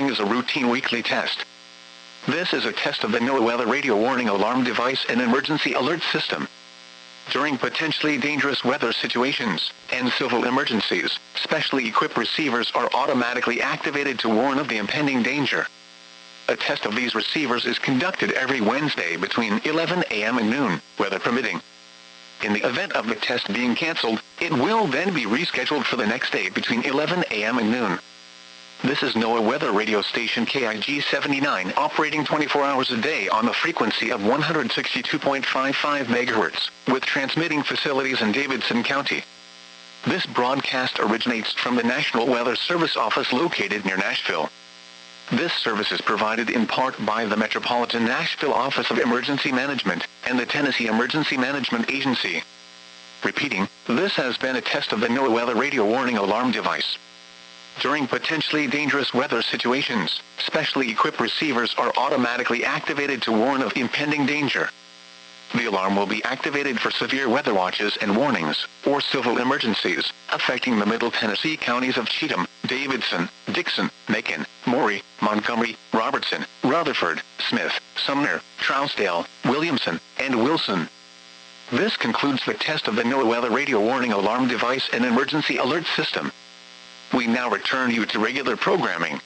following is a routine weekly test. This is a test of the NOAA Weather Radio Warning Alarm Device and Emergency Alert System. During potentially dangerous weather situations and civil emergencies, specially equipped receivers are automatically activated to warn of the impending danger. A test of these receivers is conducted every Wednesday between 11 a.m. and noon, weather permitting. In the event of the test being canceled, it will then be rescheduled for the next day between 11 a.m. and noon. This is NOAA Weather Radio Station KIG 79 operating 24 hours a day on the frequency of 162.55 MHz, with transmitting facilities in Davidson County. This broadcast originates from the National Weather Service office located near Nashville. This service is provided in part by the Metropolitan Nashville Office of Emergency Management and the Tennessee Emergency Management Agency. Repeating, this has been a test of the NOAA Weather Radio Warning Alarm Device. During potentially dangerous weather situations, specially equipped receivers are automatically activated to warn of impending danger. The alarm will be activated for severe weather watches and warnings, or civil emergencies, affecting the Middle Tennessee counties of Cheatham, Davidson, Dixon, Macon, Maury, Montgomery, Robertson, Rutherford, Smith, Sumner, Trousdale, Williamson, and Wilson. This concludes the test of the NOAA Weather Radio Warning Alarm Device and Emergency Alert System. We now return you to regular programming.